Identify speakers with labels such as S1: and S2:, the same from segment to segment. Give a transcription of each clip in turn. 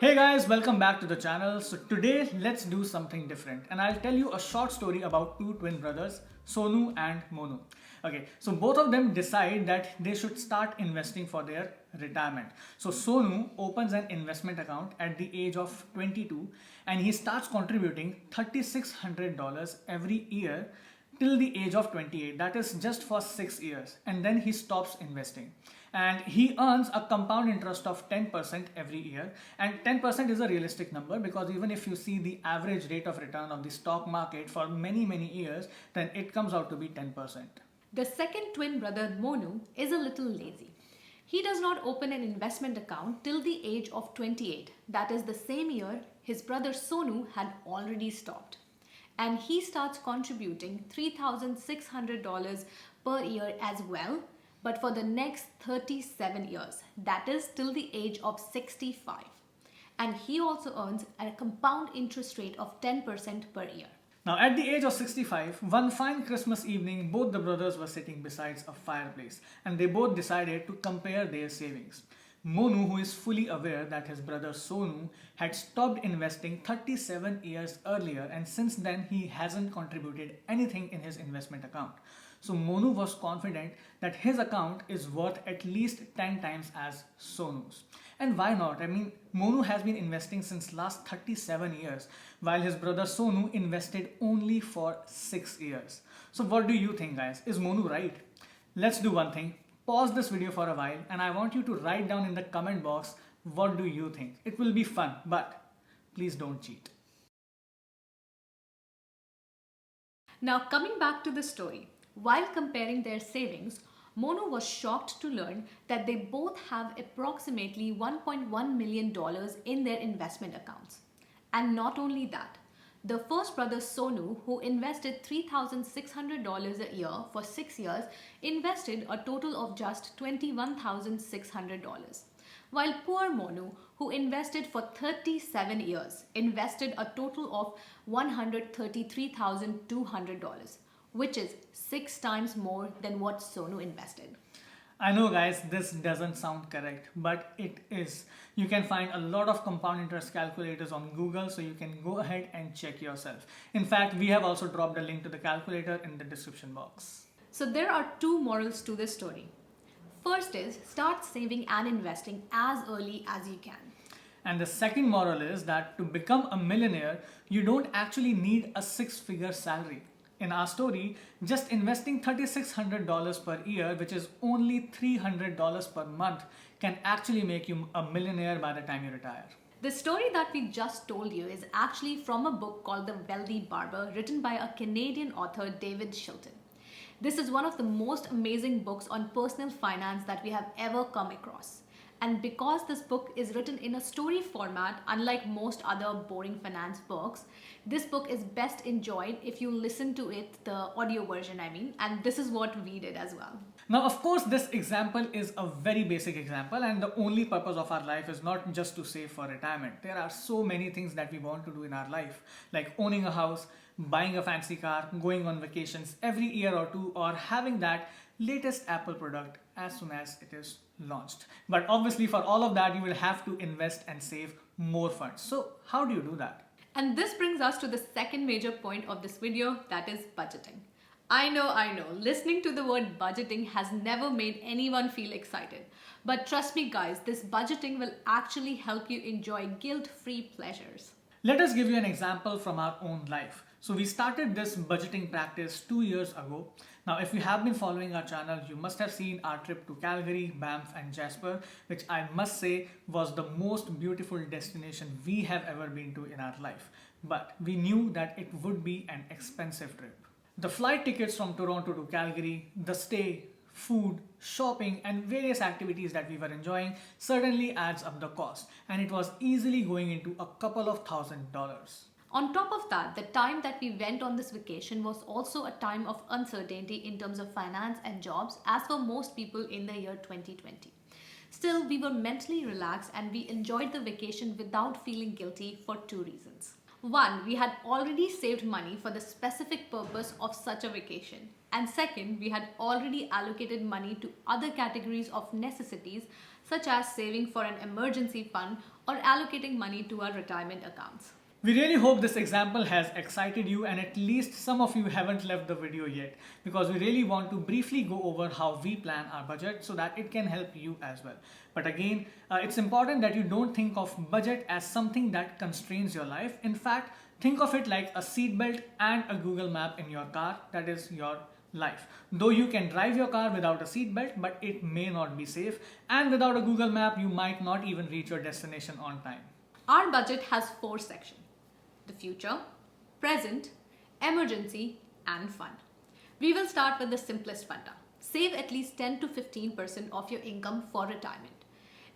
S1: Hey guys, welcome back to the channel. So today let's do something different and I'll tell you a short story about two twin brothers, Sonu and Monu. Okay, so both of them decide that they should start investing for their retirement. So Sonu opens an investment account at the age of 22 and he starts contributing $3,600 every year till the age of 28. That is just for 6 years, and then he stops investing and he earns a compound interest of 10% every year. And 10% is a realistic number because even if you see the average rate of return of the stock market for many years, then it comes out to be 10%.
S2: The second twin brother, Monu, is a little lazy. He does not open an investment account till the age of 28. That is the same year his brother Sonu had already stopped. And he starts contributing $3,600 per year as well, but for the next 37 years. That is till the age of 65. And he also earns a compound interest rate of 10% per year.
S1: Now, at the age of 65, one fine Christmas evening, both the brothers were sitting beside a fireplace and they both decided to compare their savings. Monu, who is fully aware that his brother Sonu had stopped investing 37 years earlier and since then he hasn't contributed anything in his investment account. So Monu was confident that his account is worth at least 10 times as Sonu's. And why not? I mean, Monu has been investing since last 37 years while his brother Sonu invested only for 6 years. So what do you think, guys? Is Monu right? Let's do one thing. Pause this video for a while and I want you to write down in the comment box what do you think. It will be fun, but please don't cheat.
S2: Now, coming back to the story, while comparing their savings, Monu was shocked to learn that they both have approximately $1.1 million in their investment accounts. And not only that, the first brother Sonu, who invested $3,600 a year for 6 years, invested a total of just $21,600. While poor Monu, who invested for 37 years, invested a total of $133,200, which is 6 times more than what Sonu invested.
S1: I know, guys, this doesn't sound correct, but it is. You can find a lot of compound interest calculators on Google, so you can go ahead and check yourself. In fact, we have also dropped a link to the calculator in the description box.
S2: So there are two morals to this story. First is start saving and investing as early as you can.
S1: And the second moral is that to become a millionaire, you don't actually need a 6-figure salary. In our story, just investing $3,600 per year, which is only $300 per month, can actually make you a millionaire by the time you retire.
S2: The story that we just told you is actually from a book called The Wealthy Barber, written by a Canadian author, David Shilton. This is one of the most amazing books on personal finance that we have ever come across. And because this book is written in a story format, unlike most other boring finance books, this book is best enjoyed if you listen to it, the audio version and this is what we did as well.
S1: Now, of course, this example is a very basic example and the only purpose of our life is not just to save for retirement. There are so many things that we want to do in our life, like owning a house, buying a fancy car, going on vacations every year or two, or having that latest Apple product as soon as it is launched. But obviously for all of that, you will have to invest and save more funds. So how do you do that?
S2: And this brings us to the second major point of this video, that is budgeting. I know, listening to the word budgeting has never made anyone feel excited. But trust me guys, this budgeting will actually help you enjoy guilt-free pleasures.
S1: Let us give you an example from our own life. So we started this budgeting practice 2 years ago. Now, if you have been following our channel, you must have seen our trip to Calgary, Banff and Jasper, which I must say was the most beautiful destination we have ever been to in our life. But we knew that it would be an expensive trip. The flight tickets from Toronto to Calgary, the stay, food, shopping and various activities that we were enjoying certainly adds up the cost, and it was easily going into a couple of $1,000s.
S2: On top of that, the time that we went on this vacation was also a time of uncertainty in terms of finance and jobs, as for most people in the year 2020. Still, we were mentally relaxed and we enjoyed the vacation without feeling guilty for 2 reasons. One, we had already saved money for the specific purpose of such a vacation. And second, we had already allocated money to other categories of necessities such as saving for an emergency fund or allocating money to our retirement accounts.
S1: We really hope this example has excited you and at least some of you haven't left the video yet, because we really want to briefly go over how we plan our budget so that it can help you as well. But again, it's important that you don't think of budget as something that constrains your life. In fact, think of it like a seatbelt and a Google map in your car. That is your life. Though you can drive your car without a seatbelt, but it may not be safe, and without a Google map, you might not even reach your destination on time.
S2: Our budget has 4 sections: the future, present, emergency, and fun. We will start with the simplest funda. Save at least 10 to 15% of your income for retirement.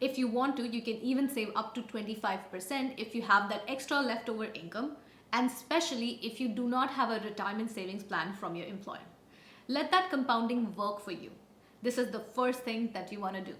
S2: If you want to, you can even save up to 25% if you have that extra leftover income, and especially if you do not have a retirement savings plan from your employer. Let that compounding work for you. This is the first thing that you want to do.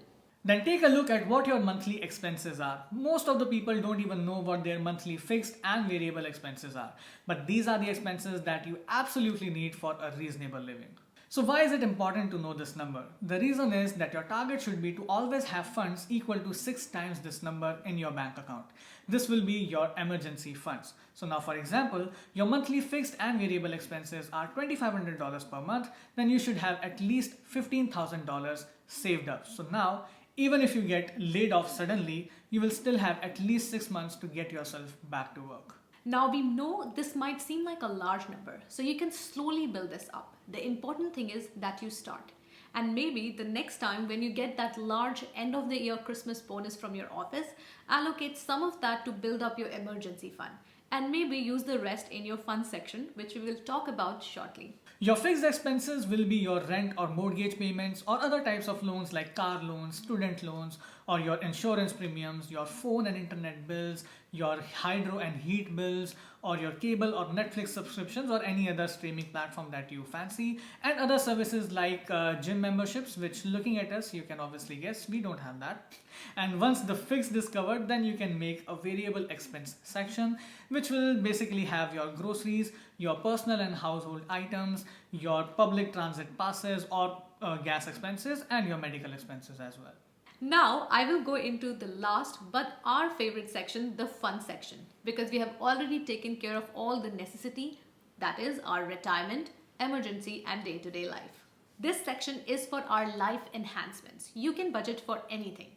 S1: Then take a look at what your monthly expenses are. Most of the people don't even know what their monthly fixed and variable expenses are. But these are the expenses that you absolutely need for a reasonable living. So why is it important to know this number? The reason is that your target should be to always have funds equal to 6 times this number in your bank account. This will be your emergency funds. So now, for example, your monthly fixed and variable expenses are $2,500 per month, then you should have at least $15,000 saved up. So now, even if you get laid off suddenly, you will still have at least 6 months to get yourself back to work.
S2: Now we know this might seem like a large number, so you can slowly build this up. The important thing is that you start. And maybe the next time when you get that large end of the year Christmas bonus from your office, allocate some of that to build up your emergency fund. And maybe use the rest in your fund section, which we will talk about shortly.
S1: Your fixed expenses will be your rent or mortgage payments or other types of loans like car loans, student loans, or your insurance premiums, your phone and internet bills, your hydro and heat bills, or your cable or Netflix subscriptions, or any other streaming platform that you fancy, and other services like gym memberships, which, looking at us, you can obviously guess we don't have that. And once the fixed is covered, then you can make a variable expense section, which will basically have your groceries, your personal and household items, your public transit passes or gas expenses, and your medical expenses as well.
S2: Now I will go into the last but our favorite section, the fun section, because we have already taken care of all the necessity, that is our retirement, emergency, and day-to-day life. This section is for our life enhancements. You can budget for anything: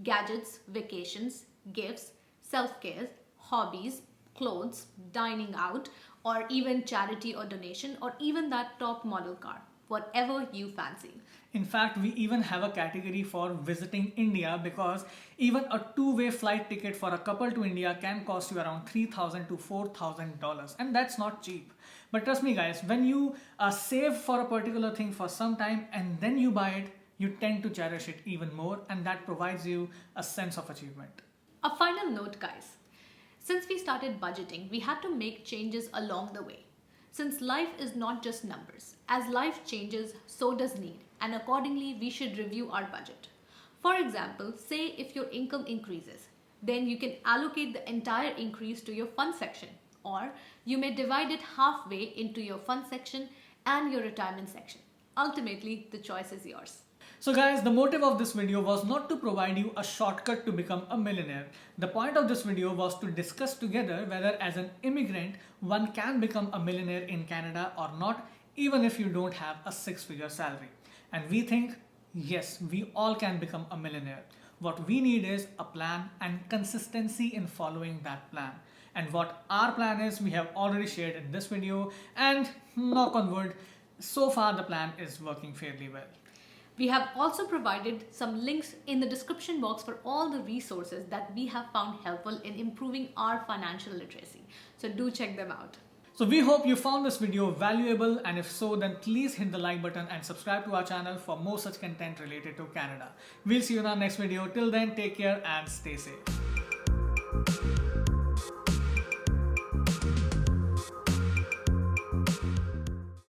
S2: gadgets, vacations, gifts, self-care, hobbies, clothes, dining out, or even charity or donation, or even that top model car, whatever you fancy.
S1: In fact, we even have a category for visiting India, because even a 2-way flight ticket for a couple to India can cost you around $3,000 to $4,000, and that's not cheap. But trust me guys, when you save for a particular thing for some time and then you buy it, you tend to cherish it even more, and that provides you a sense of achievement.
S2: A final note guys, since we started budgeting, we had to make changes along the way. Since life is not just numbers, as life changes, so does need, and accordingly we should review our budget. For example, say if your income increases, then you can allocate the entire increase to your fund section, or you may divide it halfway into your fund section and your retirement section. Ultimately, the choice is yours.
S1: So guys, the motive of this video was not to provide you a shortcut to become a millionaire. The point of this video was to discuss together whether as an immigrant one can become a millionaire in Canada or not, even if you don't have a 6-figure salary. And we think, yes, we all can become a millionaire. What we need is a plan and consistency in following that plan. And what our plan is, we have already shared in this video, and knock on wood, so far the plan is working fairly well.
S2: We have also provided some links in the description box for all the resources that we have found helpful in improving our financial literacy. So do check them out.
S1: So we hope you found this video valuable, and if so, then please hit the like button and subscribe to our channel for more such content related to Canada. We'll see you in our next video. Till then, take care and stay safe.